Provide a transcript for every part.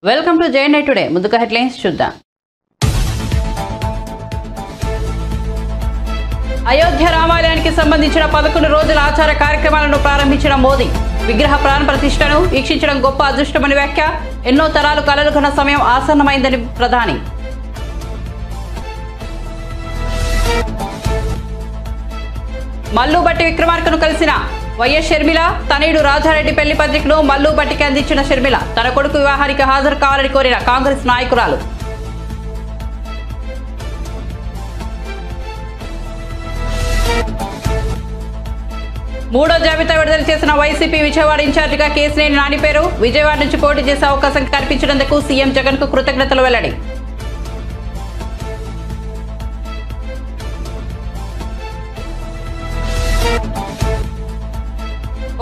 Welcome to JNI today. ముందుగా headlines చూద్దాం. అయోధ్య రామాలయానికి సంబంధించిన 11 రోజుల ఆచార కార్యక్రమాలను ప్రారంభించిన మోదీ. విగ్రహ ప్రాణ ప్రతిష్టను వీక్షించడం గొప్ప అదృష్టమని వ్యాఖ్య. ఎన్నో తరాలు కలలుగన్న సమయం ఆసన్నమైందని ప్రధాని. మల్లు బట్టి విక్రమార్కను కలిసిన వైఎస్ షర్మిల. తనయుడు రాజారెడ్డి పెళ్లి పత్రికను మల్లు బట్టికి అందించిన షర్మిల తన కొడుకు వివాహానికి హాజరు కావాలని కోరిన కాంగ్రెస్ నాయకురాలు. మూడో జాబితా విడుదల చేసిన వైసీపీ విజయవాడ ఇన్ఛార్జిగా కేశినేని నాని పేరు. విజయవాడ నుంచి పోటీ చేసే అవకాశం కల్పించినందుకు సీఎం జగన్ కు కృతజ్ఞతలు వెల్లడి.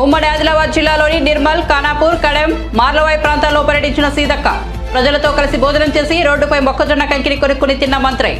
ఉమ్మడి ఆదిలాబాద్ జిల్లాలోని నిర్మల్, ఖానాపూర్, కడెం, మార్లవాయి ప్రాంతాల్లో పర్యటించిన సీతక్క. ప్రజలతో కలిసి భోజనం చేసి రోడ్డుపై మొక్కజొన్న కంకిని కొనుక్కుని తిన్న మంత్రి.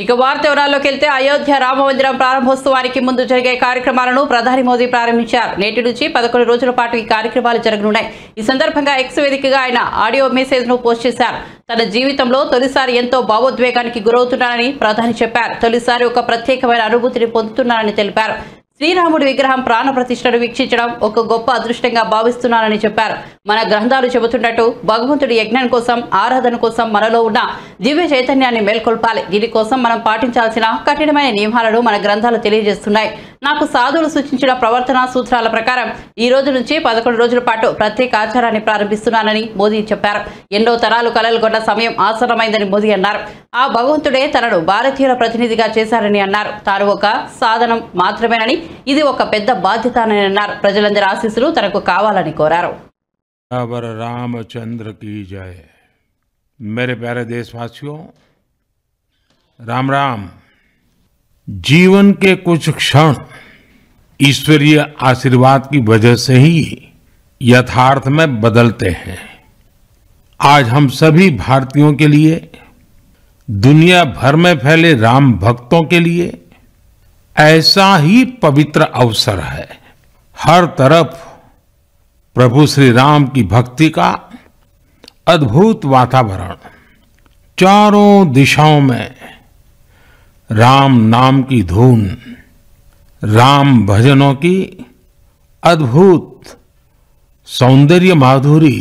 ఇక వార్త వివరాల్లోకి వెళ్తే అయోధ్య రామమందిరం ప్రారంభోత్సవానికి ముందు జరిగే కార్యక్రమాలను ప్రధాని మోదీ ప్రారంభించారు. నేటి నుంచి 11 రోజుల పాటు ఈ కార్యక్రమాలు జరగనున్నాయి. ఈ సందర్భంగా ఎక్స్ వేదికగా ఆయన ఆడియో మెసేజ్ ను పోస్ట్ చేశారు. తన జీవితంలో తొలిసారి ఎంతో భావోద్వేగానికి గురవుతున్నానని ప్రధాని చెప్పారు. తొలిసారి ఒక ప్రత్యేకమైన అనుభూతిని పొందుతున్నానని తెలిపారు. శ్రీరాముడి విగ్రహం ప్రాణ ప్రతిష్టను వీక్షించడం ఒక గొప్ప అదృష్టంగా భావిస్తున్నానని చెప్పారు. మన గ్రంథాలు చెబుతున్నట్టు భగవంతుడి యజ్ఞం కోసం, ఆరాధన కోసం మనలో ఉన్న దివ్య చైతన్యాన్ని మేల్కొల్పాలి. దీనికోసం మనం పాటించాల్సిన కఠినమైన నియమాలను మన గ్రంథాలు తెలియజేస్తున్నాయి. నాకు సాధువులు సూచించిన ప్రవర్తనా సూత్రాల ప్రకారం ఈ రోజు నుంచి 11 రోజుల పాటు ప్రత్యేక ఆచారాన్ని ప్రారంభిస్తున్నానని మోదీ చెప్పారు. ఎన్నో తరాలు కలలుగొన్న సమయం ఆసన్నమైందని మోదీ అన్నారు. ఆ భగవంతుడే తనను భారతీయుల ప్రతినిధిగా చేశారని అన్నారు. తాను ఒక సాధనం మాత్రమేనని, ఇది ఒక పెద్ద బాధ్యత అని అన్నారు. ప్రజలందరి ఆశీస్సులు తనకు కావాలని కోరారు. रामचंद्र की जय। मेरे प्यारे देशवासियों, राम राम। जीवन के कुछ क्षण ईश्वरीय आशीर्वाद की वजह से ही यथार्थ में बदलते हैं। आज हम सभी भारतीयों के लिए, दुनिया भर में फैले राम भक्तों के लिए ऐसा ही पवित्र अवसर है। हर तरफ प्रभु श्री राम की भक्ति का अद्भुत वातावरण, चारों दिशाओं में राम नाम की धुन, राम भजनों की अद्भुत सौंदर्य माधुरी।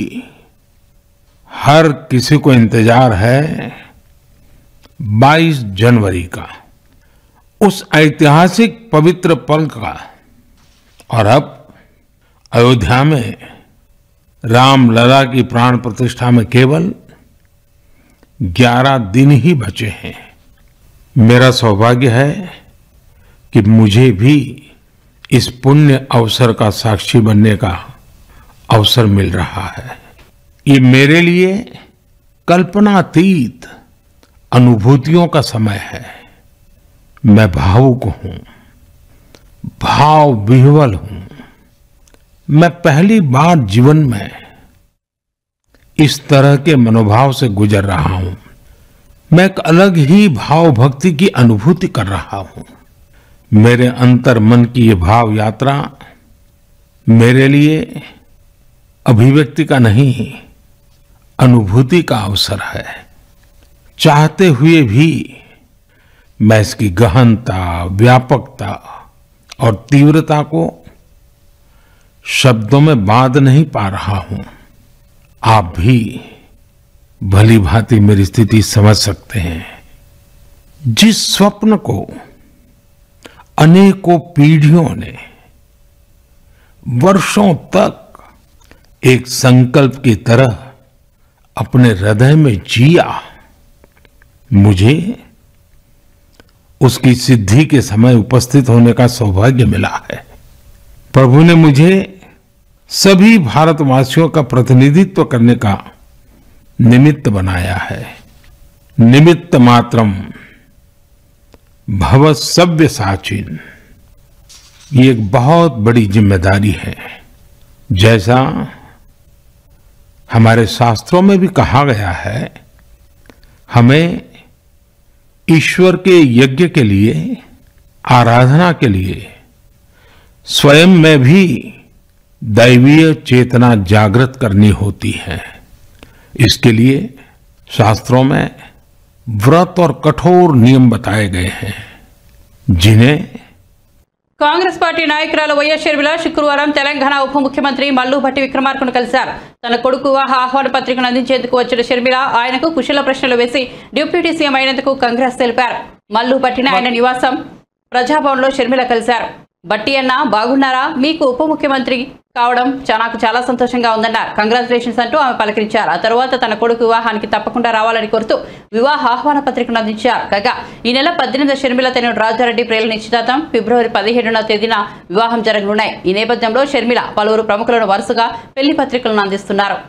हर किसी को इंतजार है 22 जनवरी का, उस ऐतिहासिक पवित्र पल का। और अब अयोध्या में रामलला की प्राण प्रतिष्ठा में केवल 11 दिन ही बचे हैं। मेरा सौभाग्य है कि मुझे भी इस पुण्य अवसर का साक्षी बनने का अवसर मिल रहा है। ये मेरे लिए कल्पनातीत अनुभूतियों का समय है। मैं भावुक हूं, भाव विह्वल हूं। मैं पहली बार जीवन में इस तरह के मनोभाव से गुजर रहा हूं। मैं एक अलग ही भाव भक्ति की अनुभूति कर रहा हूं। मेरे अंतर मन की ये भाव यात्रा मेरे लिए अभिव्यक्ति का नहीं, अनुभूति का अवसर है। चाहते हुए भी मैं इसकी गहनता, व्यापकता और तीव्रता को शब्दों में बांध नहीं पा रहा हूं। आप भी भली भांति मेरी स्थिति समझ सकते हैं। जिस स्वप्न को अनेकों पीढ़ियों ने वर्षों तक एक संकल्प की तरह अपने हृदय में जिया, मुझे उसकी सिद्धि के समय उपस्थित होने का सौभाग्य मिला है। प्रभु ने मुझे सभी भारतवासियों का प्रतिनिधित्व करने का निमित्त बनाया है। निमित्त मात्रम भव सव्यसाचिन। ये एक बहुत बड़ी जिम्मेदारी है। जैसा हमारे शास्त्रों में भी कहा गया है, हमें ईश्वर के यज्ञ के लिए, आराधना के लिए स्वयं में भी दैवीय चेतना जागृत करनी होती है। इसके लिए शास्त्रों में व्रत और कठोर नियम बताए गए हैं, जिन्हें కాంగ్రెస్ పార్టీ నాయకురాలు వైఎస్ షర్మిల శుక్రవారం తెలంగాణ ఉప ముఖ్యమంత్రి మల్లు భట్టి విక్రమార్కను కలిశారు. తన కొడుకు వివాహ ఆహ్వాన పత్రికను అందించేందుకు వచ్చిన షర్మిల ఆయనకు కుశల ప్రశ్నలు వేసి డిప్యూటీ సీఎం అయినందుకు కంగ్రెస్ తెలిపారు. మల్లు భట్టిని ఆయన నివాసం ప్రజాభవన్లో షర్మిల కలిశారు. భట్టి అన్న బాగున్నారా, మీకు ఉప ముఖ్యమంత్రి కావడం నాకు చాలా సంతోషంగా ఉందన్నారు. కంగ్రాచులేషన్స్ అంటూ ఆమె పలకరించారు. ఆ తర్వాత తన కొడుకు వివాహానికి తప్పకుండా రావాలని కోరుతూ వివాహ ఆహ్వాన పత్రికను అందించారు. కాగా ఈ నెల 18 షర్మిల తనయుడు రాజారెడ్డి ప్రియుల నిశ్చితార్థం, ఫిబ్రవరి 17వ తేదీన వివాహం జరగనున్నాయి. ఈ నేపథ్యంలో షర్మిల పలువురు ప్రముఖులను వరుసగా పెళ్లి పత్రికలను అందిస్తున్నారు.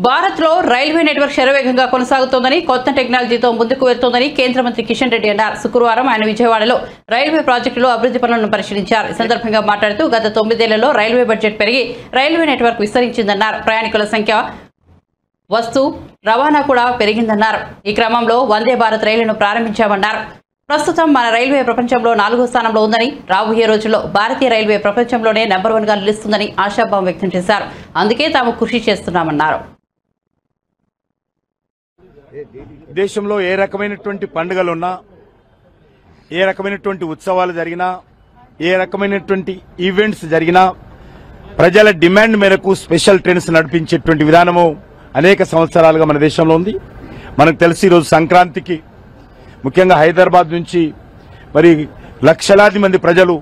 భారత్లో రైల్వే నెట్వర్క్ శరవేగంగా కొనసాగుతోందని, కొత్త టెక్నాలజీతో ముందుకు వెళ్తోందని కేంద్ర మంత్రి కిషన్ రెడ్డి అన్నారు. శుక్రవారం ఆయన విజయవాడలో రైల్వే ప్రాజెక్టులో అభివృద్ధి పనులను పరిశీలించారు. ఈ సందర్భంగా మాట్లాడుతూ గత 9 ఏళ్లలో రైల్వే బడ్జెట్ పెరిగి రైల్వే నెట్వర్క్ విస్తరించిందన్నారు. ప్రయాణికుల సంఖ్య, వస్తు రవాణా కూడా పెరిగిందన్నారు. ఈ క్రమంలో వందే భారత్ రైలును ప్రారంభించామన్నారు. ప్రస్తుతం మన రైల్వే ప్రపంచంలో 4వ స్థానంలో ఉందని, రాబోయే రోజుల్లో భారతీయ రైల్వే ప్రపంచంలోనే నెంబర్ 1గా నిలుస్తుందని ఆశాభావం వ్యక్తం చేశారు. అందుకే తాము కృషి చేస్తున్నామన్నారు. దేశంలో ఏ రకమైనటువంటి పండుగలున్నా, ఏ రకమైనటువంటి ఉత్సవాలు జరిగినా, ఏ రకమైనటువంటి ఈవెంట్స్ జరిగినా ప్రజల డిమాండ్ మేరకు స్పెషల్ ట్రైన్స్ నడిపించేటువంటి విధానము అనేక సంవత్సరాలుగా మన దేశంలో ఉంది. మనకు తెలిసి ఈరోజు సంక్రాంతికి ముఖ్యంగా హైదరాబాద్ నుంచి మరి లక్షలాది మంది ప్రజలు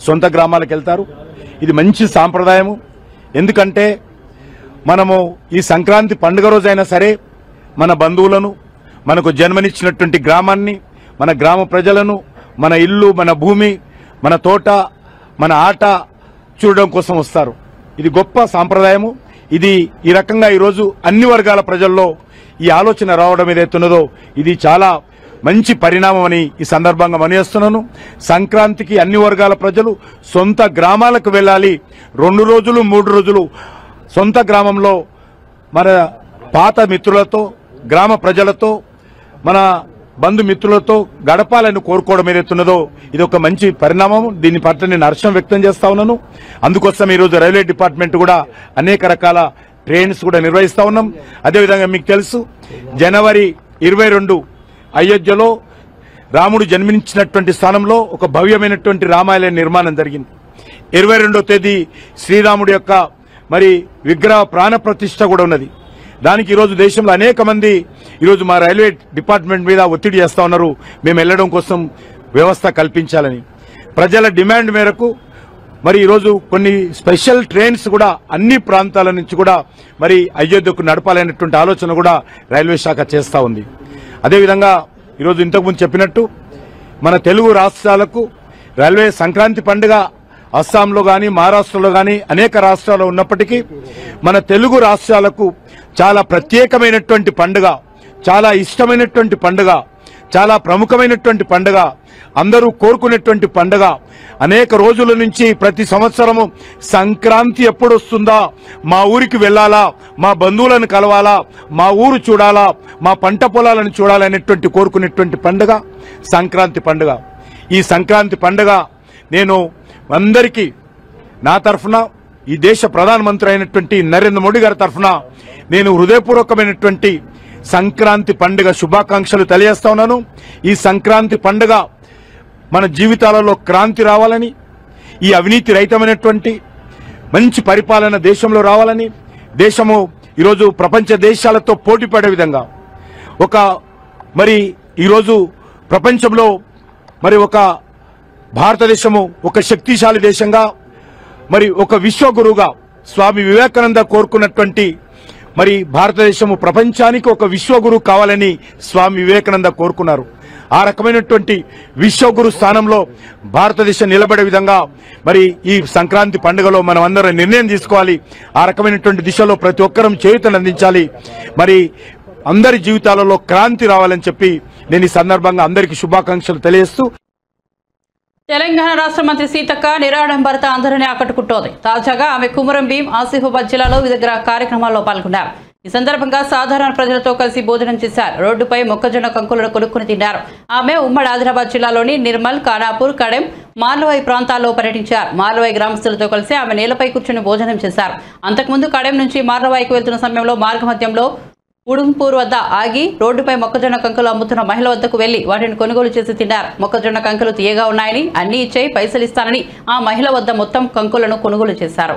సొంత గ్రామాలకు వెళ్తారు. ఇది మంచి సాంప్రదాయము. ఎందుకంటే మనము ఈ సంక్రాంతి పండుగ రోజైనా సరే మన బంధువులను, మనకు జన్మనిచ్చినటువంటి గ్రామాన్ని, మన గ్రామ ప్రజలను, మన ఇల్లు, మన భూమి, మన తోట, మన ఆట చూడడం కోసం వస్తారు. ఇది గొప్ప సాంప్రదాయము. ఇది ఈ రకంగా ఈరోజు అన్ని వర్గాల ప్రజల్లో ఈ ఆలోచన రావడం ఏదైతున్నదో ఇది చాలా మంచి పరిణామం అని ఈ సందర్భంగా మనయేస్తున్నాను. సంక్రాంతికి అన్ని వర్గాల ప్రజలు సొంత గ్రామాలకు వెళ్ళాలి. 2 రోజులు 3 రోజులు సొంత గ్రామంలో మన పాత మిత్రులతో, గ్రామ ప్రజలతో, మన బంధుమిత్రులతో గడపాలని కోరుకోవడం ఏదైతున్నదో ఇది ఒక మంచి పరిణామం. దీని పట్ల నేను హర్షం వ్యక్తం చేస్తా ఉన్నాను. అందుకోసం ఈరోజు రైల్వే డిపార్ట్మెంట్ కూడా అనేక రకాల ట్రైన్స్ కూడా నిర్వహిస్తా ఉన్నాం. అదేవిధంగా మీకు తెలుసు, జనవరి 22 అయోధ్యలో రాముడు జన్మించినటువంటి స్థానంలో ఒక భవ్యమైనటువంటి రామాలయ నిర్మాణం జరిగింది. 22వ తేదీ శ్రీరాముడి యొక్క మరి విగ్రహ ప్రాణ ప్రతిష్ఠ కూడా ఉన్నది. దానికి ఈరోజు దేశంలో అనేక మంది ఈరోజు మా రైల్వే డిపార్ట్మెంట్ మీద ఒత్తిడి చేస్తా ఉన్నారు, మేము వెళ్లడం కోసం వ్యవస్థ కల్పించాలని. ప్రజల డిమాండ్ మేరకు మరి ఈరోజు కొన్ని స్పెషల్ ట్రైన్స్ కూడా అన్ని ప్రాంతాల నుంచి కూడా మరి అయోధ్యకు నడపాలనేటువంటి ఆలోచన కూడా రైల్వే శాఖ చేస్తా ఉంది. అదేవిధంగా ఈరోజు ఇంతకుముందు చెప్పినట్టు మన తెలుగు రాష్ట్రాలకు రైల్వే సంక్రాంతి పండుగ అస్సాంలో గాని, మహారాష్ట్రలో గాని అనేక రాష్ట్రాల్లో ఉన్నప్పటికీ మన తెలుగు రాష్ట్రాలకు చాలా ప్రత్యేకమైనటువంటి పండుగ, చాలా ఇష్టమైనటువంటి పండుగ, చాలా ప్రముఖమైనటువంటి పండుగ, అందరూ కోరుకునేటువంటి పండుగ. అనేక రోజుల నుంచి ప్రతి సంవత్సరము సంక్రాంతి ఎప్పుడు వస్తుందా, మా ఊరికి వెళ్లాలా, మా బంధువులను కలవాలా, మా ఊరు చూడాలా, మా పంట పొలాలను చూడాలనేటువంటి కోరుకునేటువంటి పండుగ సంక్రాంతి పండుగ. ఈ సంక్రాంతి పండుగ నేను అందరికీ నా తరఫున, ఈ దేశ ప్రధానమంత్రి అయినటువంటి నరేంద్ర మోడీ గారి తరఫున నేను హృదయపూర్వకమైనటువంటి సంక్రాంతి పండుగ శుభాకాంక్షలు తెలియజేస్తా ఉన్నాను. ఈ సంక్రాంతి పండుగ మన జీవితాలలో క్రాంతి రావాలని, ఈ అవినీతి రహితమైనటువంటి మంచి పరిపాలన దేశంలో రావాలని, దేశము ఈరోజు ప్రపంచ దేశాలతో పోటీ పడే విధంగా మరి ఈరోజు ప్రపంచంలో మరి భారతదేశము ఒక శక్తిశాలి దేశంగా, మరి ఒక విశ్వగురువుగా స్వామి వివేకానంద కోరుకున్నటువంటి మరి భారతదేశము ప్రపంచానికి ఒక విశ్వగురు కావాలని స్వామి వివేకానంద కోరుకున్నారు. ఆ రకమైనటువంటి విశ్వగురు స్థానంలో భారతదేశం నిలబడే విధంగా మరి ఈ సంక్రాంతి పండుగలో మనం అందరం నిర్ణయం తీసుకోవాలి. ఆ రకమైనటువంటి దిశలో ప్రతి ఒక్కరం చేయూతను అందించాలి. మరి అందరి జీవితాలలో క్రాంతి రావాలని చెప్పి నేను ఈ సందర్భంగా అందరికీ శుభాకాంక్షలు తెలియజేస్తూ, తెలంగాణ రాష్ట్ర మంత్రి సీతక్క నిరాడంబరత అందరినీ ఆకట్టుకుంటోంది. తాజాగా ఆమె కుమరం భీం, ఆసిఫాబాద్ జిల్లాలో వివిధ కార్యక్రమాల్లో పాల్గొన్నారు. ఈ సందర్భంగా సాధారణ ప్రజలతో కలిసి భోజనం చేశారు. రోడ్డుపై మొక్కజొన్న కంకులను కొనుక్కుని తిన్నారు. ఆమె ఉమ్మడి ఆదిలాబాద్ జిల్లాలోని నిర్మల్, ఖానాపూర్, కడెం, మార్లవాయి ప్రాంతాల్లో పర్యటించారు. మార్లవాయి గ్రామస్తులతో కలిసి ఆమె నేలపై కూర్చుని భోజనం చేశారు. అంతకుముందు కడెం నుంచి మార్లవాయికి వెళ్తున్న సమయంలో మార్గమధ్యంలో ఉడుంపూర్ వద్ద ఆగి రోడ్డుపై మొక్కజొన్న కంకులు అమ్ముతున్న మహిళ వద్దకు వెళ్లి వాటిని కొనుగోలు చేసి తిన్నారు. మొక్కజొన్న కంకులు తీయగా ఉన్నాయని, అన్ని ఇచ్చేయి పైసలు ఇస్తానని ఆ మహిళ వద్ద మొత్తం కంకులను కొనుగోలు చేశారు.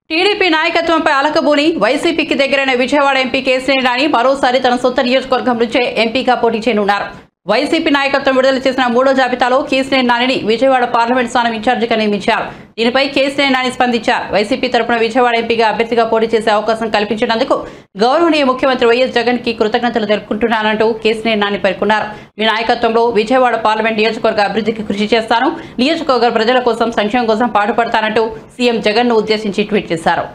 టీడీపీ నాయకత్వంపై అలకబూని వైసీపీకి దగ్గరైన విజయవాడ ఎంపీ కేసీఆర్ నాని మరోసారి తన సొంత నియోజకవర్గం నుంచే ఎంపీగా పోటీ చేయనున్నారు. వైసీపీ నాయకత్వం విడుదల చేసిన 3వ జాబితాలో కేసీఆర్ నానిని విజయవాడ పార్లమెంట్ స్థానం ఇన్ఛార్జిగా నియమించారు. దీనిపై కేసీఆర్ నాని స్పందించారు. వైసీపీ తరపున విజయవాడ ఎంపీగా అభ్యర్థిగా పోటీ చేసే అవకాశం కల్పించినందుకు గౌరవనీయ ముఖ్యమంత్రి వైఎస్ జగన్ కి కృతజ్ఞతలు తెలుపుకుంటున్నానంటూ కేసీఆర్ నాని పేర్కొన్నారు. మీ నాయకత్వంలో విజయవాడ పార్లమెంట్ నియోజకవర్గ అభివృద్ధికి కృషి చేస్తాను, నియోజకవర్గ ప్రజల కోసం, సంక్షేమం కోసం పాటుపడతానంటూ సీఎం జగన్ ను ఉద్దేశించి ట్వీట్ చేశారు.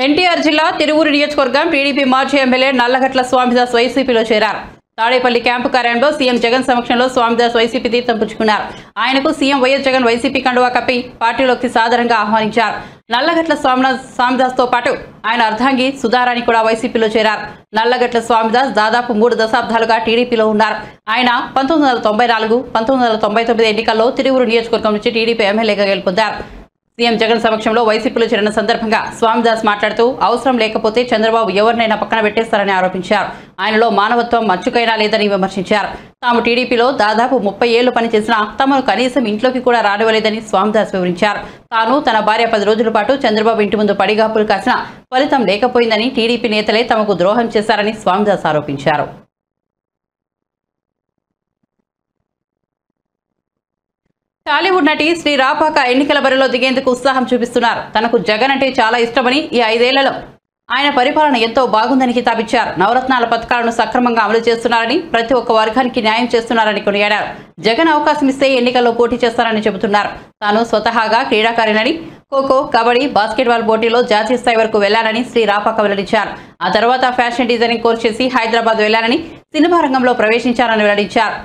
ఎన్టీఆర్ జిల్లా తిరువూరు నియోజకవర్గం టీడీపీ మాజీ ఎమ్మెల్యే నల్లగట్ల స్వామిదాస్ వైసీపీలో చేరారు. తాడేపల్లి క్యాంపు కార్యాలయంలో సీఎం జగన్ సమక్షంలో స్వామిదాస్ వైసీపీ తీర్థం పుచ్చుకున్నారు. ఆయనకు సీఎం వైఎస్ జగన్ వైసీపీ కండువా కప్పి పార్టీలోకి సాదరంగా ఆహ్వానించారు. నల్లగట్ల స్వామిదాస్ తో పాటు ఆయన అర్ధాంగి సుధారాణి కూడా వైసీపీలో చేరారు. నల్లగట్ల స్వామిదాస్ దాదాపు 3 దశాబ్దాలుగా టీడీపీలో ఉన్నారు. ఆయన 1994, 1999 ఎన్నికల్లో తిరువూరు నియోజకవర్గం నుంచి టీడీపీ ఎమ్మెల్యేగా గెలుపొందారు. సీఎం జగన్ సమక్షంలో వైసీపీలో చేరిన సందర్భంగా స్వామిదాస్ మాట్లాడుతూ అవసరం లేకపోతే చంద్రబాబు ఎవరినైనా పక్కన పెట్టేస్తారని ఆరోపించారు. ఆయనలో మానవత్వం మచ్చుకైనా లేదని విమర్శించారు. తాము టీడీపీలో దాదాపు 30 ఏళ్లు పనిచేసినా తమను కనీసం ఇంట్లోకి కూడా రానివ్వలేదని స్వామిదాస్ వివరించారు. తాను తన భార్య 10 రోజుల పాటు చంద్రబాబు ఇంటి ముందు పడిగాపులు కాసిన ఫలితం లేకపోయిందని, టీడీపీ నేతలే తమకు ద్రోహం చేశారని స్వామిదాస్ ఆరోపించారు. టాలీవుడ్ నటి శ్రీ రాపాక ఎన్నికల బరిలో దిగేందుకు ఉత్సాహం చూపిస్తున్నారు. తనకు జగన్ అంటే చాలా ఇష్టమని, ఈ 5 ఏళ్లలో ఆయన పరిపాలన ఎంతో బాగుందని కితాబిచ్చారు. నవరత్నాల పథకాలను సక్రమంగా అమలు చేస్తున్నారని, ప్రతి ఒక్క వర్గానికి న్యాయం చేస్తున్నారని కొనియాడారు. జగన్ అవకాశం ఇస్తే ఎన్నికల్లో పోటీ చేస్తారని చెబుతున్నారు. తాను స్వతహాగా క్రీడాకారినని, ఖోఖో, కబడ్డీ, బాస్కెట్బాల్ పోటీలో జాతీయ స్థాయి వరకు వెళ్లానని శ్రీ రాపాక వెల్లడించారు. ఆ తర్వాత ఫ్యాషన్ డిజైనింగ్ కోర్సు చేసి హైదరాబాద్ వెళ్లానని, సినిమా రంగంలో ప్రవేశించారని వెల్లడించారు.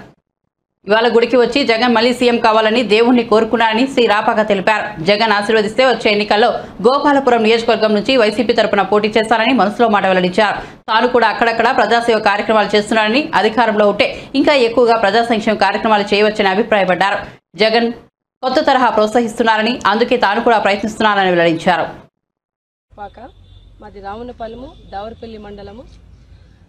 ఇవాళ గుడికి వచ్చి జగన్ మళ్లీ సీఎం కావాలని దేవుణ్ణి కోరుకున్నారని శ్రీ రాపాక తెలిపారు. జగన్ ఆశీర్వదిస్తే వచ్చే ఎన్నికల్లో గోపాలపురం నియోజకవర్గం నుంచి వైసీపీ తరపున పోటీ చేస్తారని మనసులో మాట వెల్లడించారు. తాను కూడా అక్కడక్కడ ప్రజాసేవ కార్యక్రమాలు చేస్తున్నారని, అధికారంలో ఉంటే ఇంకా ఎక్కువగా ప్రజా సంక్షేమ కార్యక్రమాలు చేయవచ్చని అభిప్రాయపడ్డారు. జగన్ కొత్త తరహా ప్రోత్సహిస్తున్నారని, అందుకే తాను కూడా ప్రయత్నిస్తున్నారని వెల్లడించారు. మాది రామన్నపాలెము, దేవరపల్లి మండలము.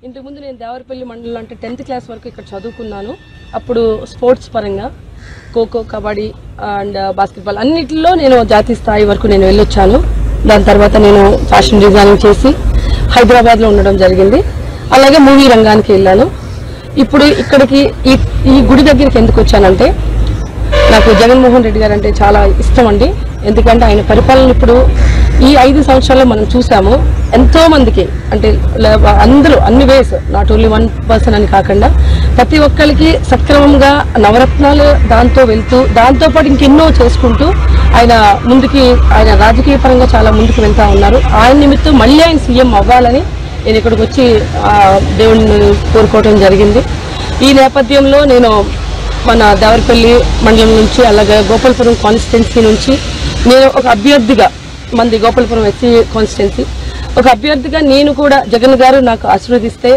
ఇంతకుముందు నేను దేవరపల్లి మండలం అంటే 10th క్లాస్ వరకు ఇక్కడ చదువుకున్నాను. అప్పుడు స్పోర్ట్స్ పరంగా ఖోఖో, కబడ్డీ అండ్ బాస్కెట్బాల్ అన్నిటిలో నేను జాతీయ స్థాయి వరకు నేను వెళ్ళొచ్చాను. దాని తర్వాత నేను ఫ్యాషన్ డిజైనింగ్ చేసి హైదరాబాద్లో ఉండడం జరిగింది. అలాగే మూవీ రంగానికి వెళ్ళాను. ఇప్పుడు ఇక్కడికి ఈ గుడి దగ్గరికి ఎందుకు వచ్చానంటే, నాకు జగన్మోహన్ రెడ్డి గారు అంటే చాలా ఇష్టం అండి. ఎందుకంటే ఆయన పరిపాలన ఇప్పుడు ఈ 5 సంవత్సరాల్లో మనం చూసాము. ఎంతో మందికి అంటే అందరూ అన్ని వేస్, నాట్ ఓన్లీ 1 పర్సన్ అని కాకుండా ప్రతి ఒక్కరికి సక్రమంగా నవరత్నాలు దాంతో వెళ్తూ, దాంతోపాటు ఇంకెన్నో చేసుకుంటూ ఆయన ముందుకి, ఆయన రాజకీయ పరంగా చాలా ముందుకు వెళ్తా ఉన్నారు. ఆయన నిమిత్తం మళ్ళీ ఆయన సీఎం అవ్వాలని నేను ఇక్కడికి వచ్చి దేవుడిని కోరుకోవడం జరిగింది. ఈ నేపథ్యంలో నేను మన దేవరపల్లి మండలం నుంచి, అలాగే గోపాలపురం కాన్స్టిట్యున్సీ నుంచి నేను ఒక అభ్యర్థిగా, మంది గోపాలపురం ఎస్సీ కాన్స్టిట్యున్సీ, ఒక అభ్యర్థిగా నేను కూడా జగన్ గారు నాకు ఆశీర్వదిస్తే,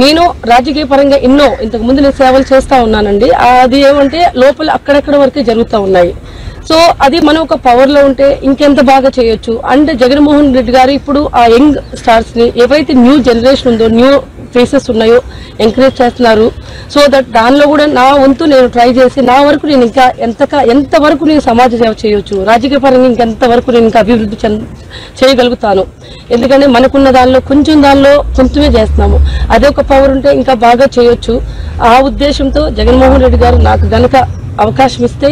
నేను రాజకీయ పరంగా ఎన్నో ఇంతకుముందు నేను సేవలు చేస్తూ ఉన్నానండి. అది ఏమంటే లోపల అక్కడక్కడ వరకే జరుగుతూ ఉన్నాయి. సో అది మనం ఒక పవర్లో ఉంటే ఇంకెంత బాగా చేయొచ్చు. అండ్ జగన్మోహన్ రెడ్డి గారు ఇప్పుడు ఆ యంగ్ స్టార్స్ని, ఏవైతే న్యూ జనరేషన్ ఉందో, న్యూ ఫేసెస్ ఉన్నాయో ఎంకరేజ్ చేస్తున్నారు. సో దట్ దానిలో కూడా నా వంతు నేను ట్రై చేసి, నా వరకు నేను ఇంకా ఎంతవరకు నేను సమాజ సేవ చేయొచ్చు, రాజకీయ పరంగా ఇంకెంతవరకు నేను ఇంకా అభివృద్ధి చేయగలుగుతాను. ఎందుకంటే మనకున్న దానిలో కొంచెమే చేస్తున్నాము. అదే ఒక పవర్ ఉంటే ఇంకా బాగా చేయొచ్చు. ఆ ఉద్దేశంతో జగన్మోహన్ రెడ్డి గారు నాకు గనక అవకాశం ఇస్తే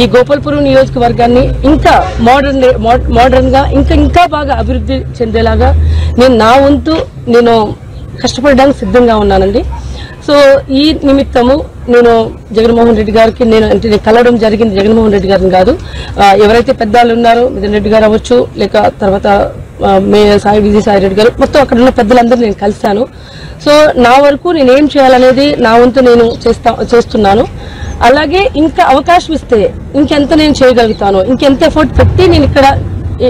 ఈ గోపాలపురం నియోజకవర్గాన్ని ఇంకా మోడర్న్ గా ఇంకా బాగా అభివృద్ధి చెందేలాగా నేను నా వంతు నేను కష్టపడడానికి సిద్ధంగా ఉన్నానండి. సో ఈ నిమిత్తము నేను జగన్మోహన్ రెడ్డి గారికి నేను కలవడం జరిగింది. జగన్మోహన్ రెడ్డి గారిని కాదు, ఎవరైతే పెద్దవాళ్ళు ఉన్నారో మిథున్ రెడ్డి గారు అవ్వచ్చు, లేక తర్వాత మేయర్ విజయసాయి రెడ్డి గారు, మొత్తం అక్కడ ఉన్న పెద్దలందరూ నేను కలిశాను. సో నా వరకు నేను ఏం చేయాలనేది నా వంతు నేను చేస్తున్నాను. అలాగే ఇంకా అవకాశం ఇస్తే ఇంకెంత నేను చేయగలుగుతాను, ఇంకెంత ఎఫర్ట్ పెట్టి నేను ఇక్కడ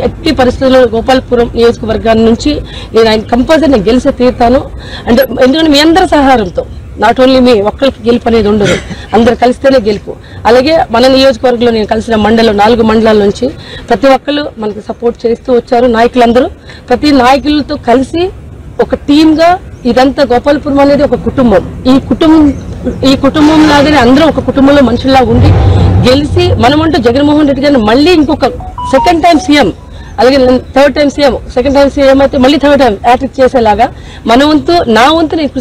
ఎట్టి పరిస్థితుల్లో గోపాలపురం నియోజకవర్గాన్ని నుంచి నేను ఆయన కంపల్సరీ నేను గెలిచి తీరుతాను. అంటే ఎందుకంటే మీ అందరి సహారంతో, నాట్ ఓన్లీ మీ ఒక్కరికి గెలుపు అనేది ఉండదు, అందరు కలిస్తేనే గెలుపు. అలాగే మన నియోజకవర్గంలో నేను కలిసిన 4 మండలాల నుంచి ప్రతి ఒక్కరు మనకి సపోర్ట్ చేస్తూ వచ్చారు. నాయకులందరూ ప్రతి నాయకులతో కలిసి ఒక టీమ్గా ఇదంతా గోపాలపురం అనేది ఒక కుటుంబం. ఈ కుటుంబం లాగానే అందరూ ఒక కుటుంబంలో మనుషుల్లా ఉండి గెలిచి మనమంటూ జగన్మోహన్ రెడ్డి గారిని మళ్ళీ ఇంకొక సెకండ్ టైం సీఎం, అలాగే third time CM, second time CM అయితే మళ్ళీ థర్డ్ టైం యాక్టివ్ చేసేలాగా నా వంతు నేను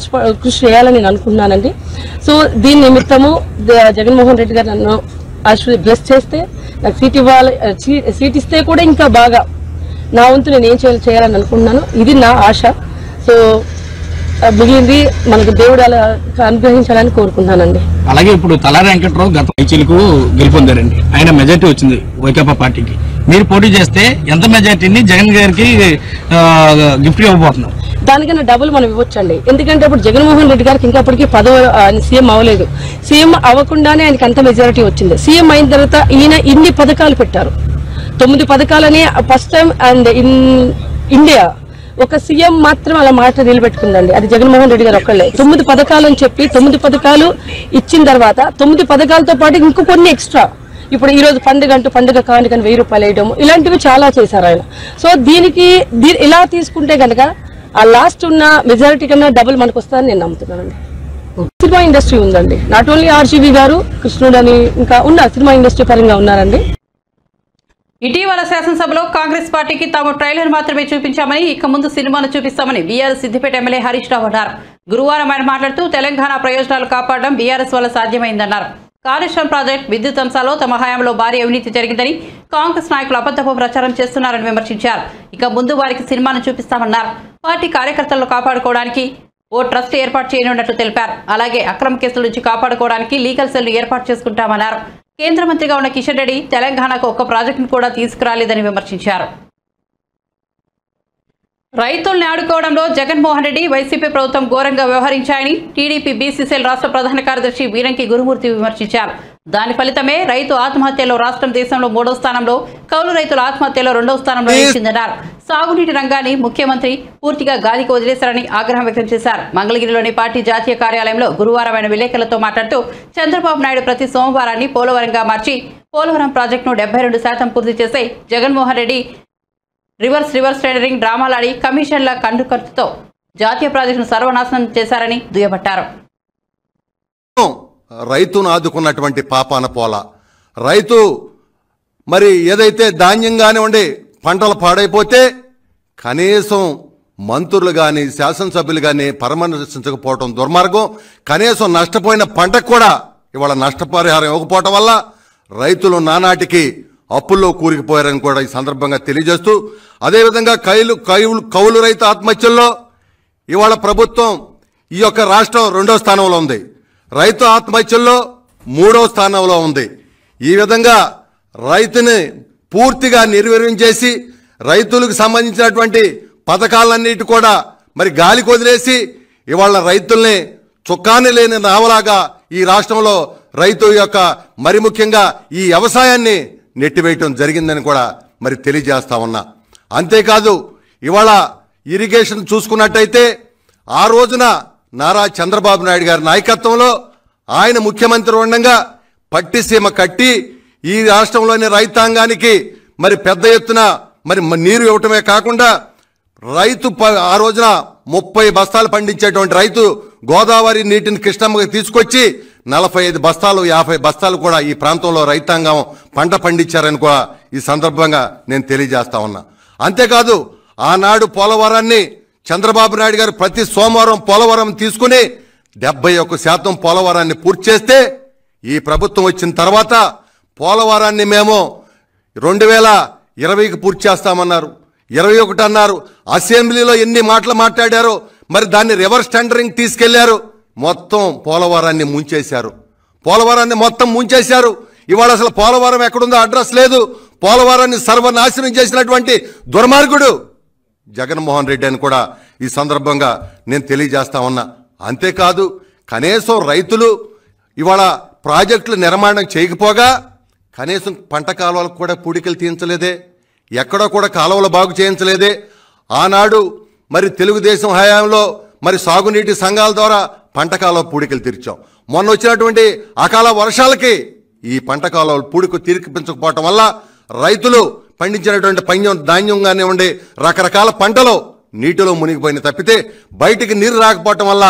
కృషి చేయాలని నేను అనుకున్నానండి. సో దీని నిమిత్తము జగన్మోహన్ రెడ్డి గారు నన్ను బ్లెస్ చేస్తే నాకు సీట్ ఇస్తే కూడా ఇంకా బాగా నా వంతు నేను ఏం చేయాలని అనుకున్నాను. ఇది నా ఆశ. సో మిగిలింది మనకు దేవుడు అలా అనుగ్రహించాలని కోరుకుంటున్నానండి. అలాగే ఇప్పుడు తలారి వెంకట్రావు గత ఐచీలకు గెలుపొందారండి. ఆయన మెజార్టీ వచ్చింది వైకాపా పార్టీకి. మీరు పోటీ చేస్తే ఎంత మెజార్టీని జగన్ గారికి గిఫ్ట్ ఇవ్వబోతున్నారు? దానికన్నా డబుల్ మనం ఇవ్వచ్చండి. ఎందుకంటే ఇప్పుడు జగన్మోహన్ రెడ్డి గారికి ఇంకా అప్పటికి సీఎం అవ్వలేదు. సీఎం అవ్వకుండానే ఆయనకి అంత మెజారిటీ వచ్చింది. సీఎం అయిన తర్వాత ఈయన ఇన్ని పథకాలు పెట్టారు, 9 పథకాలని first time and in India ఒక సీఎం మాత్రం అలా మాట నిలబెట్టుకుందండి. అది జగన్మోహన్ రెడ్డి గారు ఒక్కళ్ళే. 9 పథకాలు అని చెప్పి 9 పథకాలు ఇచ్చిన తర్వాత 9 పథకాలతో పాటు ఇంకో కొన్ని ఎక్స్ట్రా, ఇప్పుడు ఈ రోజు పండుగ కానుకని 1000 రూపాయలు వేయడం, ఇలాంటివి చాలా చేశారు ఆయన. సో ఇలా తీసుకుంటే కనుక ఆ లాస్ట్ ఉన్న మెజారిటీ కన్నా డబుల్ మనకు వస్తుందని నేను నమ్ముతున్నానండి. సినిమా ఇండస్ట్రీ ఉందండి, నాట్ ఓన్లీ ఆర్జీవి గారు, కృష్ణుడు అని ఇంకా ఉన్న సినిమా ఇండస్ట్రీ పరంగా ఉన్నారండి. ఇటీవల శాసనసభలో కాంగ్రెస్ పార్టీకి తాము ట్రైలర్ మాత్రమే చూపించామని, ఇక ముందు సినిమాను చూపిస్తామని బీఆర్ఎస్ సిద్దిపేట ఎమ్మెల్యే హరీష్ రావు అన్నారు. గురువారం ఆయన మాట్లాడుతూ తెలంగాణ ప్రయోజనాలు కాపాడడం బీఆర్ఎస్ వల్ల సాధ్యమైందన్నారు. కాళేశ్వరం ప్రాజెక్టు విద్యుత్ అంశాల్లో తమ హయాంలో భారీ అవినీతి జరిగిందని కాంగ్రెస్ నాయకులు అబద్ధపు ప్రచారం చేస్తున్నారని విమర్శించారు. ఇక ముందు వారికి సినిమాను చూపిస్తామన్నారు. పార్టీ కార్యకర్తలను కాపాడుకోవడానికి ఓ ట్రస్ట్ ఏర్పాటు చేయనున్నట్లు తెలిపారు. అలాగే అక్రమ కేసుల నుంచి కాపాడుకోవడానికి లీగల్ సెల్ ఏర్పాటు చేసుకుంటామన్నారు. కేంద్ర మంత్రిగా ఉన్న కిషన్ రెడ్డి తెలంగాణకు ఒక్క ప్రాజెక్టును కూడా తీసుకురాలేదని విమర్శించారు. రైతుల్ని ఆడుకోవడంలో జగన్మోహన్ రెడ్డి, వైసీపీ ప్రభుత్వం ఘోరంగా వ్యవహరించాయని టీడీపీ బీసీసీఎల్ రాష్ట్ర ప్రధాన కార్యదర్శి వీరంకి గురుమూర్తి విమర్శించారు. దాని ఫలితమే రైతు ఆత్మహత్యలో రాష్ట్రం దేశంలో 3వ స్థానంలో, కౌలు రైతుల ఆత్మహత్యలో 2వ స్థానంలో నిలిచిందన్నారు. సాగునీటి రంగాన్ని ముఖ్యమంత్రి పూర్తిగా గాలికి వదిలేశారని ఆగ్రహం వ్యక్తం చేశారు. మంగళగిరిలోని పార్టీ జాతీయ కార్యాలయంలో గురువారం ఆయన విలేకరులతో మాట్లాడుతూ చంద్రబాబు నాయుడు ప్రతి సోమవారాన్ని పోలవరంగా మార్చి పోలవరం ప్రాజెక్టును 72% పూర్తి చేసే జగన్మోహన్ రెడ్డి రివర్స్ టెండరింగ్ డ్రామాలాడి కమిషన్ల కండుకర్తుతో జాతీయ ప్రాజెక్టును సర్వనాశనం చేశారని దుయ్యబట్టారు. రైతును ఆదుకున్నటువంటి పాపాన పోల రైతు మరి ఏదైతే ధాన్యం కానివ్వండి పంటలు పాడైపోతే కనీసం మంత్రులు కానీ శాసనసభ్యులు కానీ పరామర్శించకపోవడం దుర్మార్గం. కనీసం నష్టపోయిన పంటకు కూడా ఇవాళ నష్టపరిహారం ఇవ్వకపోవటం వల్ల రైతులు నానాటికి అప్పుల్లో కూరుకుపోయారని కూడా ఈ సందర్భంగా తెలియజేస్తూ, అదేవిధంగా కౌలు రైతు ఆత్మహత్యల్లో ఇవాళ ప్రభుత్వం ఈ యొక్క రాష్ట్రం 2వ స్థానంలో ఉంది, రైతు ఆత్మహత్యల్లో 3వ స్థానంలో ఉంది. ఈ విధంగా రైతుని పూర్తిగా నిర్వీర్యం చేసి రైతులకు సంబంధించినటువంటి పథకాలన్నిటి కూడా మరి గాలికి వదిలేసి ఇవాళ రైతుల్ని చుక్కాని లేని నావలాగా ఈ రాష్ట్రంలో రైతు యొక్క మరి ముఖ్యంగా ఈ వ్యవసాయాన్ని నెట్టివేయటం జరిగిందని కూడా మరి తెలియజేస్తా ఉన్నా. అంతేకాదు ఇవాళ ఇరిగేషన్ చూసుకున్నట్టయితే ఆ రోజున నారా చంద్రబాబు నాయుడు గారి నాయకత్వంలో ఆయన ముఖ్యమంత్రి ఉండగా పట్టిసీమ కట్టి ఈ రాష్ట్రంలోని రైతాంగానికి మరి పెద్ద ఎత్తున మరి నీరు ఇవ్వటమే కాకుండా రైతు ఆ రోజున 30 బస్తాలు పండించేటువంటి రైతు గోదావరి నీటిని కృష్ణమ్మకి తీసుకొచ్చి 45 బస్తాలు 50 బస్తాలు కూడా ఈ ప్రాంతంలో రైతాంగం పంట పండించారని కూడా ఈ సందర్భంగా నేను తెలియజేస్తా ఉన్నా. అంతేకాదు ఆనాడు పోలవరాన్ని చంద్రబాబు నాయుడు గారు ప్రతి సోమవారం పోలవరం తీసుకుని 71% పోలవరాన్ని పూర్తి చేస్తే ఈ ప్రభుత్వం వచ్చిన తర్వాత పోలవరాన్ని మేము 2020కి పూర్తి చేస్తామన్నారు, 21 అన్నారు. అసెంబ్లీలో ఎన్ని మాటలు మాట్లాడారో మరి దాన్ని రివర్స్ టెండరింగ్ తీసుకెళ్లారు, మొత్తం పోలవరాన్ని ముంచేశారు. ఇవాళ అసలు పోలవరం ఎక్కడుందో అడ్రస్ లేదు. పోలవరాన్ని సర్వనాశనం చేసినటువంటి దుర్మార్గుడు జగన్మోహన్ రెడ్డి అని కూడా ఈ సందర్భంగా నేను తెలియజేస్తా ఉన్నా. అంతేకాదు కనీసం రైతులు ఇవాళ ప్రాజెక్టులు నిర్మాణం చేయకపోగా కనీసం పంట కాలువలకు కూడా పూడికలు తీయించలేదే, ఎక్కడో కూడా కాలువలు బాగు చేయించలేదే. ఆనాడు మరి తెలుగుదేశం హయాంలో మరి సాగునీటి సంఘాల ద్వారా పంట కాలువ పూడికలు తీర్చాం. మొన్న వచ్చినటువంటి అకాల వర్షాలకి ఈ పంట కాలువలు పూడిక తీర్పించకపోవటం వల్ల రైతులు పండించినటువంటి ధాన్యం కానివ్వండి రకరకాల పంటలు నీటిలో మునిగిపోయిన తప్పితే బయటికి నీరు రాకపోవటం వల్ల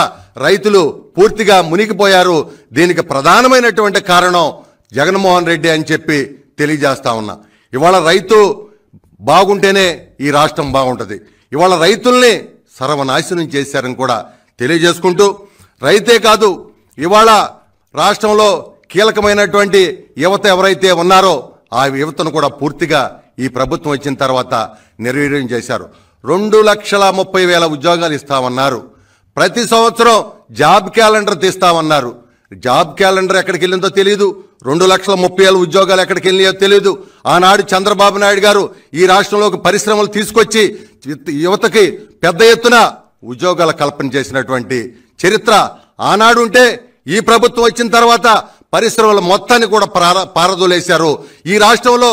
రైతులు పూర్తిగా మునిగిపోయారు. దీనికి ప్రధానమైనటువంటి కారణం జగన్మోహన్ రెడ్డి అని చెప్పి తెలియజేస్తా ఉన్నా. ఇవాళ రైతు బాగుంటేనే ఈ రాష్ట్రం బాగుంటుంది. ఇవాళ రైతుల్ని సర్వనాశనం చేశారని కూడా తెలియజేసుకుంటూ, రైతే కాదు ఇవాళ రాష్ట్రంలో కీలకమైనటువంటి యువత ఎవరైతే ఉన్నారో ఆ యువతను కూడా పూర్తిగా ఈ ప్రభుత్వం వచ్చిన తర్వాత నిర్వీర్యం చేశారు. 2,30,000 ఉద్యోగాలు ఇస్తామన్నారు. ప్రతి సంవత్సరం జాబ్ క్యాలెండర్ తీస్తామన్నారు. జాబ్ క్యాలెండర్ ఎక్కడికి వెళ్ళిందో తెలియదు. 2,30,000 ఉద్యోగాలు ఎక్కడికి వెళ్ళినాయో తెలియదు. ఆనాడు చంద్రబాబు నాయుడు గారు ఈ రాష్ట్రంలోకి పరిశ్రమలు తీసుకొచ్చి యువతకి పెద్ద ఎత్తున ఉద్యోగాల కల్పన చేసినటువంటి చరిత్ర ఆనాడు ఉంటే ఈ ప్రభుత్వం వచ్చిన తర్వాత పరిశ్రమల మొత్తాన్ని కూడా పారదోలేశారు. ఈ రాష్ట్రంలో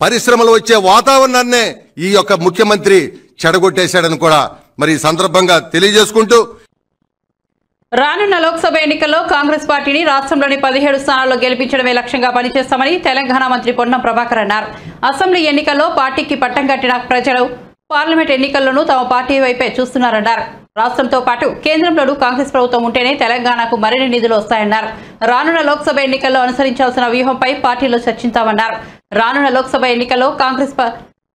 పరిశ్రమలు వచ్చే వాతావరణాన్నే ఈ యొక్క ముఖ్యమంత్రి చెడగొట్టేశాడని కూడా మరి ఈ సందర్భంగా తెలియజేసుకుంటూ, రానున్న లోక్సభ ఎన్నికల్లో కాంగ్రెస్ పార్టీని రాష్ట్రంలోని 17 స్థానాల్లో గెలిపించడమే లక్ష్యంగా పనిచేస్తామని తెలంగాణ మంత్రి పొన్నం ప్రభాకర్ అన్నారు. అసెంబ్లీ ఎన్నికల్లో పార్టీకి పట్టం కట్టిన ప్రజలు పార్లమెంట్ ఎన్నికల్లోనూ తమ పార్టీ వైపే చూస్తున్నారన్నారు. రాష్ట్రంతో పాటు కేంద్రంలోనూ కాంగ్రెస్ ప్రభుత్వం ఉంటేనే తెలంగాణకు మరిన్ని నిధులు వస్తాయన్నారు. రానున్న లోక్సభ ఎన్నికల్లో అనుసరించాల్సిన వ్యూహంపై పార్టీలో చర్చించామన్నారు. రానున్న లోక్సభ ఎన్నికల్లో కాంగ్రెస్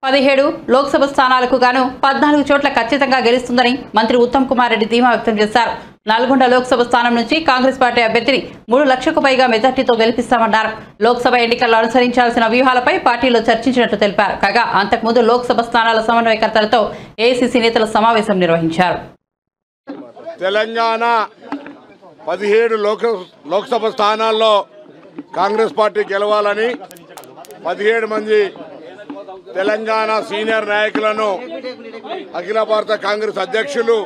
17 లోక్సభ స్థానాలకు గాను 14 చోట్ల ఖచ్చితంగా గెలుస్తుందని మంత్రి ఉత్తమ్ కుమార్ రెడ్డి ధీమా వ్యక్తం చేశారు. నల్గొండ లోక్సభ స్థానం నుంచి కాంగ్రెస్ పార్టీ అభ్యర్థిని 3 లక్షలకు పైగా మెజార్టీతో గెలిపిస్తామన్నారు. లోక్సభ ఎన్నికల్లో అనుసరించాల్సిన వ్యూహాలపై పార్టీలో చర్చించినట్లు తెలిపారు. కాగా అంతకుముందు లోక్సభ స్థానాల సమన్వయకర్తలతో ఏఐసీసీ నేతల సమావేశం నిర్వహించారు. తెలంగాణ 17 లోక్సభ స్థానాల్లో కాంగ్రెస్ పార్టీ గెలవాలని 17 మంది తెలంగాణ సీనియర్ నాయకులను అఖిల భారత కాంగ్రెస్ అధ్యక్షులు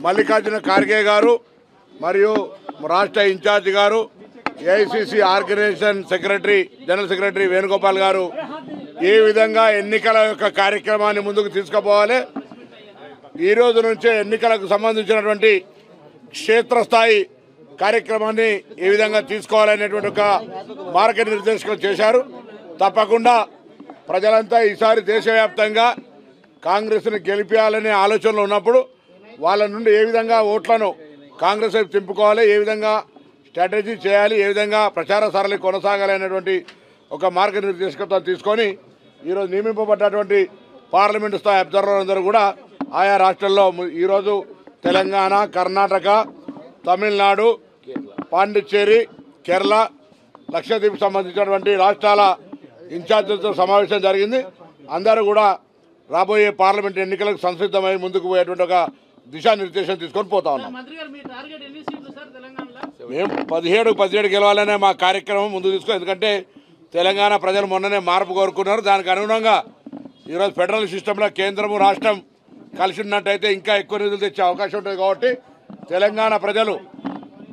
మల్లికార్జున ఖార్గే గారు మరియు రాష్ట్ర ఇన్ఛార్జ్ గారు AICC organisation general secretary Venugopal గారు ఏ విధంగా ఎన్నికల యొక్క కార్యక్రమాన్ని ముందుకు తీసుకుపోవాలి, ఈ రోజు నుంచే ఎన్నికలకు సంబంధించినటువంటి క్షేత్రస్థాయి కార్యక్రమాన్ని ఏ విధంగా తీసుకోవాలనేటువంటి ఒక మార్గనిర్దేశకం చేశారు. తప్పకుండా ప్రజలంతా ఈసారి దేశవ్యాప్తంగా కాంగ్రెస్ని గెలిపించాలనే ఆలోచనలు ఉన్నప్పుడు వాళ్ళ నుండి ఏ విధంగా ఓట్లను కాంగ్రెస్ వైపు తింపుకోవాలి, ఏ విధంగా స్ట్రాటజీ చేయాలి, ఏ విధంగా ప్రచార సరళి కొనసాగాలి అనేటువంటి ఒక మార్గనిర్దేశకత్వం తీసుకొని ఈరోజు నియమింపబడ్డటువంటి పార్లమెంటు స్థాయి అబ్జర్వర్ అందరూ కూడా ఆయా రాష్ట్రాల్లో ఈరోజు తెలంగాణ, కర్ణాటక, తమిళనాడు, పాండిచ్చేరి, కేరళ, లక్షద్వీప్ సంబంధించినటువంటి రాష్ట్రాల ఇన్ఛార్జీలతో సమావేశం జరిగింది. అందరూ కూడా రాబోయే పార్లమెంట్ ఎన్నికలకు సంసిద్ధమై ముందుకు పోయేటువంటి ఒక దిశానిర్దేశం తీసుకొని పోతా ఉన్నాం. మేము 17 గెలవాలనే మా కార్యక్రమం ముందుకు తీసుకో, ఎందుకంటే తెలంగాణ ప్రజలు మొన్ననే మార్పు కోరుకున్నారు. దానికి అనుగుణంగా ఈరోజు ఫెడరల్ సిస్టంలో కేంద్రము రాష్ట్రం కలిసి ఉన్నట్టయితే ఇంకా ఎక్కువ నిధులు తెచ్చే అవకాశం ఉంటుంది. కాబట్టి తెలంగాణ ప్రజలు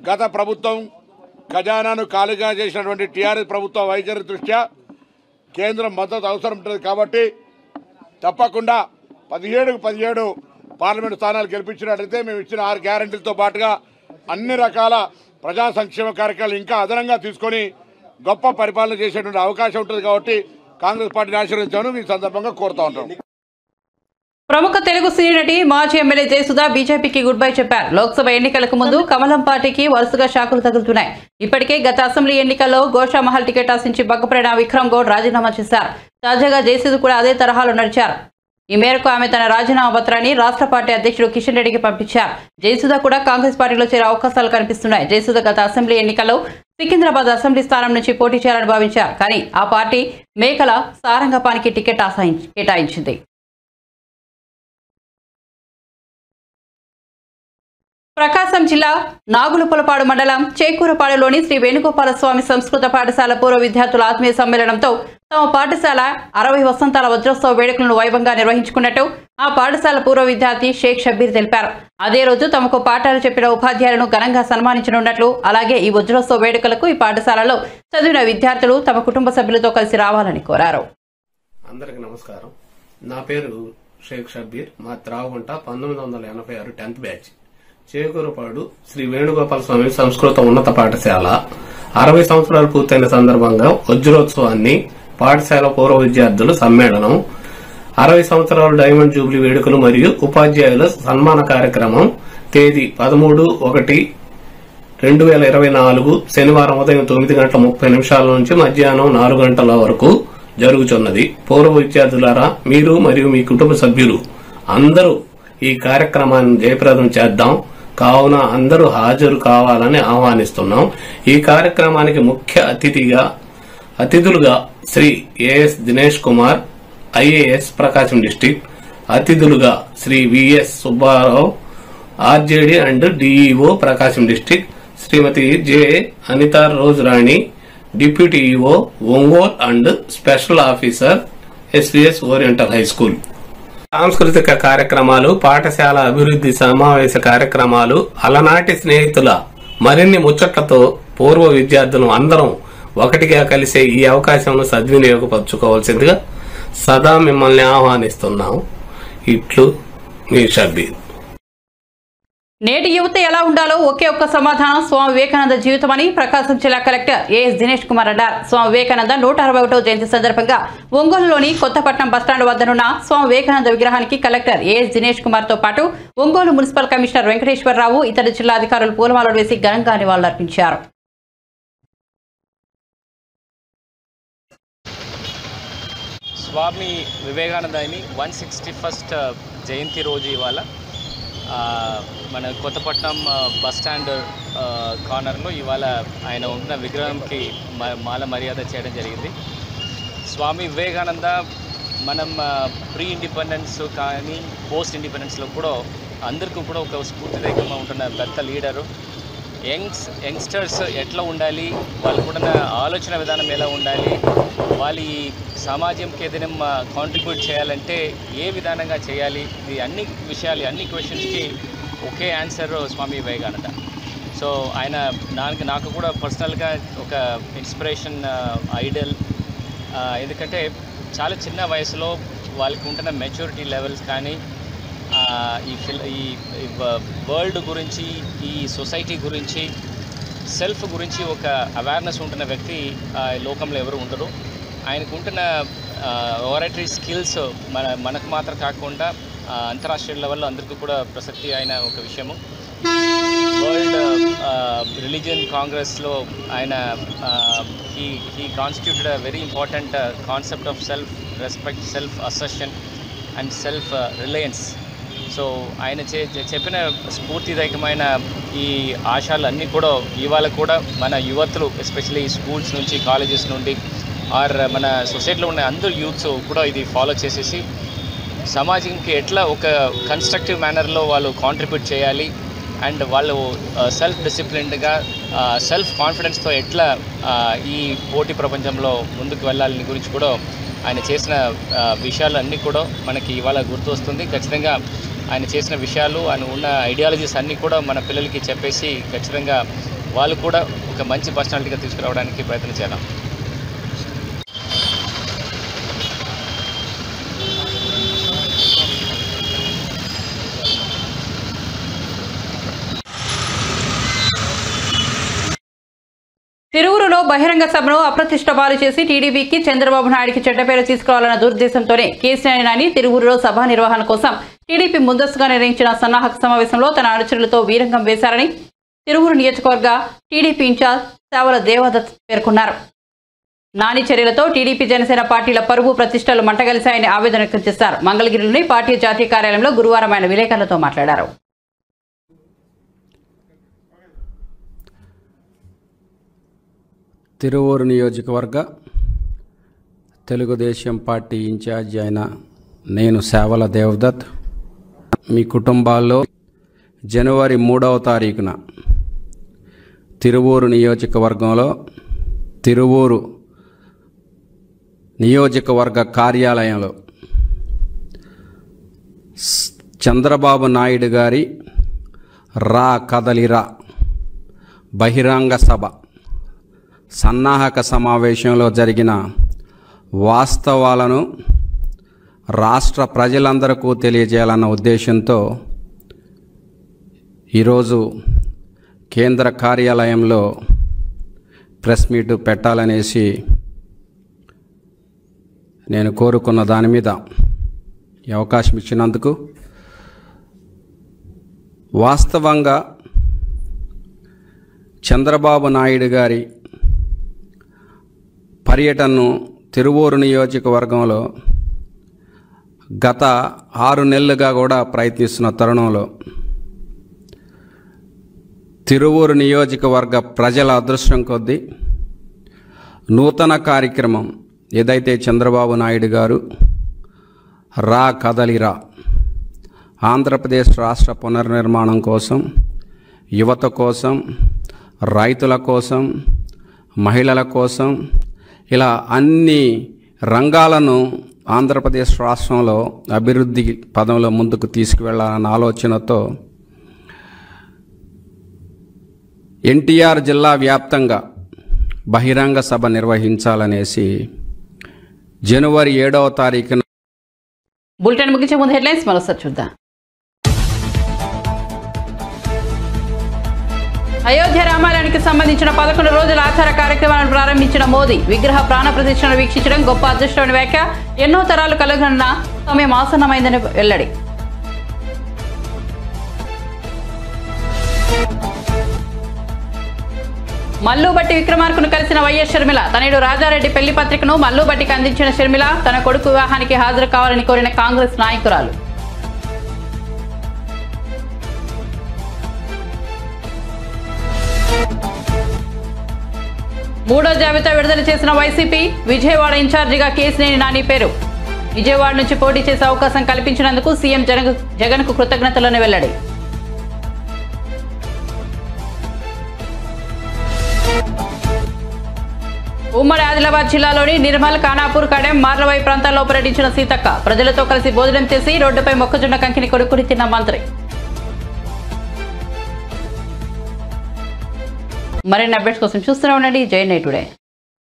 గత ప్రభుత్వం ఖజానాను ఖాళీగా చేసినటువంటి టీఆర్ఎస్ ప్రభుత్వ వైఖరి దృష్ట్యా కేంద్రం మద్దతు అవసరం ఉంటుంది. కాబట్టి తప్పకుండా 17 పార్లమెంటు స్థానాలు గెలిపించినట్లయితే మేము ఇచ్చిన 6 గ్యారంటీలతో పాటుగా అన్ని రకాల ప్రజా సంక్షేమ కార్యక్రమాలు ఇంకా అదనంగా తీసుకొని గొప్ప పరిపాలన చేసేటువంటి అవకాశం ఉంటుంది. కాబట్టి కాంగ్రెస్ పార్టీని ఆశీర్వదించాను ఈ సందర్భంగా కోరుతా ఉంటాం. ప్రముఖ తెలుగు సినీ నటి మాజీ ఎమ్మెల్యే జయసుధ బీజేపీకి గుడ్ బై చెప్పారు. లోక్సభ ఎన్నికలకు ముందు కమలం పార్టీకి వరుసగా షాకులు తగులుతున్నాయి. ఇప్పటికే గత అసెంబ్లీ ఎన్నికల్లో గోషామహల్ టికెట్ ఆశించి బగ్గపడిన విక్రమ్ గౌడ్ రాజీనామా చేశారు. తాజాగా జయసుధ కూడా అదే తరహాలో నడిచారు. ఈ మేరకు ఆమె తన రాజీనామా పత్రాన్ని రాష్ట్ర పార్టీ అధ్యక్షుడు కిషన్ రెడ్డికి పంపించారు. జయసుధ కూడా కాంగ్రెస్ పార్టీలో చేరే అవకాశాలు కనిపిస్తున్నాయి. జయసుధ గత అసెంబ్లీ ఎన్నికల్లో సికింద్రాబాద్ అసెంబ్లీ స్థానం నుంచి పోటీ చేయాలని భావించారు. కానీ ఆ పార్టీ మేకల సారంగపానికి టికెట్ కేటాయించింది. ప్రకాశం జిల్లా నాగులుపులపాడు మండలం చేకూరపాడులోని శ్రీ వేణుగోపాల స్వామి సంస్కృత పాఠశాల పూర్వ విద్యార్థుల ఆత్మీయ సమ్మేళనంతో తమ పాఠశాల 60 వసంతాల వజ్రోత్సవ వేడుకలను వైభవంగా నిర్వహించుకున్నట్టు ఆ పాఠశాల పూర్వ విద్యార్థి షేక్ షబ్బీర్ తెలిపారు. అదే రోజు తమకు పాఠాలు చెప్పిన ఉపాధ్యాయులను ఘనంగా సన్మానించనున్నట్లు, అలాగే ఈ వజ్రోత్సవ వేడుకలకు ఈ పాఠశాలలో చదివిన విద్యార్థులు తమ కుటుంబ సభ్యులతో కలిసి రావాలని కోరారు. అందరికీ నమస్కారం. నా పేరు షేక్ షబ్బీర్. మా త్రాగుంట 1986 10th బ్యాచ్. చేకూరుపాడు శ్రీ వేణుగోపాల స్వామి సంస్కృత ఉన్నత పాఠశాల 60 సంవత్సరాలు పూర్తయిన సందర్భంగా వజ్రోత్సవాన్ని, పాఠశాల పూర్వ విద్యార్థుల సమ్మేళనం, 60 సంవత్సరాలు డైమండ్ జూబ్లీ వేడుకలు మరియు ఉపాధ్యాయుల సన్మాన కార్యక్రమం తేదీ 13/1/2024 శనివారం ఉదయం 9:30 నుంచి మధ్యాహ్నం 4 గంటల వరకు జరుగుతున్నది. పూర్వ విద్యార్థులారా, మీరు మరియు మీ కుటుంబ సభ్యులు అందరూ ఈ కార్యక్రమాన్ని జయప్రదం చేద్దాం. కావున అందరూ హాజరు కావాలని ఆహ్వానిస్తున్నాం. ఈ కార్యక్రమానికి ముఖ్య అతిథులుగా Shri AS Dinesh Kumar, IAS Prakasam district, అతిథులుగా Shri VS Subbarao, RJD and DEO Prakasam district, Shrimati J Anitha Rose Rani, deputy EO Ongole and special officer SVS oriental high school. సాంస్కృతిక కార్యక్రమాలు, పాఠశాల అభివృద్ధి సమావేశ కార్యక్రమాలు, అలనాటి స్నేహితుల మరిన్ని ముచ్చట్లతో పూర్వ విద్యార్థులు అందరం ఒకటిగా కలిసే ఈ అవకాశంను సద్వినియోగపరచుకోవాల్సిందిగా సదా మిమ్మల్ని ఆహ్వానిస్తున్నాం. ఇట్లు మీ షబ్బీర్. నేటి యువత ఎలా ఉండాలో ఒకే ఒక్క సమాధానం స్వామి వివేకానంద జీవితమని ప్రకాశం జిల్లా కలెక్టర్ ఏఎస్ దినేష్ కుమార్ అన్నారు. స్వామి వివేకానంద 161వ జయంతి సందర్భంగా ఒంగోలులోని కొత్తపట్నం బస్టాండ్ వద్దనున్న స్వామి వివేకానంద విగ్రహానికి కలెక్టర్ ఏఎస్ దినేష్ కుమార్ తో పాటు ఒంగోలు మున్సిపల్ కమిషనర్ వెంకటేశ్వరరావు, ఇతర జిల్లా అధికారులు పూలమాలలు వేసి ఘనంగా నివాళులర్పించారు. స్వామి వివేకానందని 161st జయంతి రోజు ఇవాళ మన కొత్తపట్నం బస్టాండ్ కార్నర్లో ఇవాళ ఆయన ఉన్న విగ్రహంకి మాల మర్యాద చేయడం జరిగింది. స్వామి వివేకానంద మనం ప్రీ ఇండిపెండెన్స్ కానీ పోస్ట్ ఇండిపెండెన్స్లో కూడా అందరికీ కూడా ఒక స్ఫూర్తిదాయకంగా ఉంటున్న పెద్ద లీడరు. యంగ్స్టర్స్ ఎట్లా ఉండాలి, వాళ్ళు కూడా ఆలోచన విధానం ఎలా ఉండాలి, వాళ్ళు ఈ సమాజంకి ఏదైనా కాంట్రిబ్యూట్ చేయాలంటే ఏ విధానంగా చేయాలి, ఇది అన్ని విషయాలు, అన్ని క్వశ్చన్స్కి ఒకే ఆన్సర్ స్వామి వివేకానంద. సో ఆయన నాకు కూడా పర్సనల్గా ఒక ఇన్స్పిరేషన్, ఐడల్. ఎందుకంటే చాలా చిన్న వయసులో వాళ్ళకి ఉంటున్న మెచ్యూరిటీ లెవెల్స్ కానీ ఈ వరల్డ్ గురించి, ఈ సొసైటీ గురించి, సెల్ఫ్ గురించి ఒక అవేర్నెస్ ఉంటున్న వ్యక్తి లోకంలో ఎవరు ఉండరు. ఆయనకు ఉంటున్న ఓరటరీ స్కిల్స్ మనకు మాత్రం కాకుండా అంతర్రాష్ట్రీయ లెవెల్లో అందరికీ కూడా ప్రసక్తి అయిన ఒక విషయము. వరల్డ్ రిలీజియన్ కాంగ్రెస్లో ఆయన he constituted a very important concept of self respect, self assertion and self Reliance. So ఆయన చెప్పిన స్ఫూర్తిదాయకమైన ఈ ఆశయాలన్నీ కూడా ఇవాళ కూడా మన యువతులు, ఎస్పెషల్లీ స్కూల్స్ నుంచి, కాలేజెస్ నుండి ఆర్ మన సొసైటీలో ఉన్న అందరు యూత్స్ కూడా ఇది ఫాలో చేసేసి సమాజంకి ఎట్లా ఒక కన్స్ట్రక్టివ్ మేనర్లో వాళ్ళు కాంట్రిబ్యూట్ చేయాలి అండ్ వాళ్ళు సెల్ఫ్ డిసిప్లిన్డ్గా, సెల్ఫ్ కాన్ఫిడెన్స్తో ఎట్లా ఈ పోటీ ప్రపంచంలో ముందుకు వెళ్ళాలని గురించి కూడా ఆయన చేసిన విషయాలన్నీ కూడా మనకి ఇవాళ గుర్తు వస్తుంది. ఖచ్చితంగా ఆయన చేసిన విషయాలు, ఆయన ఉన్న ఐడియాలజీస్ అన్నీ కూడా మన పిల్లలకి చెప్పేసి ఖచ్చితంగా వాళ్ళు కూడా ఒక మంచి పర్సనాలిటీగా తీసుకురావడానికి ప్రయత్నం చేద్దాం. తిరువురులో బహిరంగ సభను అప్రతిష్ట పాలు చేసి టీడీపీకి, చంద్రబాబు నాయుడికి చెడ్డ పేరు తీసుకురావాలన్న దురుద్దేశంతోనే కేసీఆర్ నాని తిరువురులో సభ నిర్వహణ కోసం టీడీపీ ముందస్తుగా నిర్వహించిన సన్నాహక సమావేశంలో తన అనుచరులతో వీరంగం వేశారని తిరువురు నియోజకవర్గ టీడీపీ ఇన్ఛార్జ్ సేవల దేవదత్ పేర్కొన్నారు. నాని చర్యలతో టీడీపీ, జనసేన పార్టీల పరువు ప్రతిష్టలు మంటగలిశాయని ఆవేదన వ్యక్తం చేశారు. మంగళగిరిలోని పార్టీ జాతీయ కార్యాలయంలో గురువారం ఆయన విలేకరులతో మాట్లాడారు. తిరువూరు నియోజకవర్గ తెలుగుదేశం పార్టీ ఇన్ఛార్జి అయిన నేను సేవల దేవదత్ మీ కుటుంబాల్లో జనవరి 3వ తారీఖున తిరువూరు నియోజకవర్గంలో తిరువూరు నియోజకవర్గ కార్యాలయంలో చంద్రబాబు నాయుడు గారి రా కదలిరా బహిరంగ సభ సన్నాహక సమావేశంలో జరిగిన వాస్తవాలను రాష్ట్ర ప్రజలందరికీ తెలియజేయాలన్న ఉద్దేశంతో ఈరోజు కేంద్ర కార్యాలయంలో ప్రెస్ మీట్ పెట్టాలనేసి నేను కోరుకున్న దాని మీద ఈ అవకాశం ఇచ్చినందుకు వాస్తవంగా చంద్రబాబు నాయుడు గారి పర్యటనను తిరువూరు నియోజకవర్గంలో గత 6 నెలలుగా కూడా ప్రయత్నిస్తున్న తరుణంలో తిరువూరు నియోజకవర్గ ప్రజల అదృష్టం కొద్దీ నూతన కార్యక్రమం ఏదైతే చంద్రబాబు నాయుడు గారు రా కదలిరా ఆంధ్రప్రదేశ్ రాష్ట్ర పునర్నిర్మాణం కోసం, యువత కోసం, రైతుల కోసం, మహిళల కోసం, ఇలా అన్ని రంగాలను ఆంధ్రప్రదేశ్ రాష్ట్రంలో అభివృద్ధి పదంలో ముందుకు తీసుకువెళ్లాలన్న ఆలోచనతో ఎన్టీఆర్ జిల్లా వ్యాప్తంగా బహిరంగ సభ నిర్వహించాలనేసి జనవరి 7వ తారీఖున బులెటిన్ ముగించే ముందు హెడ్లైన్స్ మరోసారి చూద్దాం. అయోధ్య రామాలయానికి సంబంధించిన 11 రోజుల ఆచార కార్యక్రమాలను ప్రారంభించిన మోదీ విగ్రహ ప్రాణ ప్రతిష్టను వీక్షించడం గొప్ప అదృష్టమైన వ్యాఖ్య. ఎన్నో తరాలు కలగనున్న సమయం ఆసన్నమైందని వెల్లడి. మల్లుబట్టి విక్రమార్కను కలిసిన వైఎస్ షర్మిల. తనయుడు రాజారెడ్డి పెళ్లి పత్రికను మల్లుబట్టికి అందించిన షర్మిల తన కొడుకు వివాహానికి హాజరు కావాలని కోరిన కాంగ్రెస్ నాయకురాలు. మూడో జాబితా విడుదల చేసిన వైసీపీ విజయవాడ ఇన్ఛార్జిగా కేసినేని నాని పేరు. విజయవాడ నుంచి పోటీ చేసే అవకాశం కల్పించినందుకు సీఎం జగన్కు కృతజ్ఞతలను వెల్లడి. ఉమ్మడి ఆదిలాబాద్ జిల్లాలోని నిర్మల్, ఖానాపూర్, కడెం, మార్లవై ప్రాంతాల్లో పర్యటించిన సీతక్క. ప్రజలతో కలిసి భోజనం చేసి రోడ్డుపై మొక్కజొన్న కంకిని కొడుకుని తిన్న మంత్రి. మరిన్ని అప్డేట్స్ కోసం చూస్తూనే ఉండండి జై నైట్ టుడే.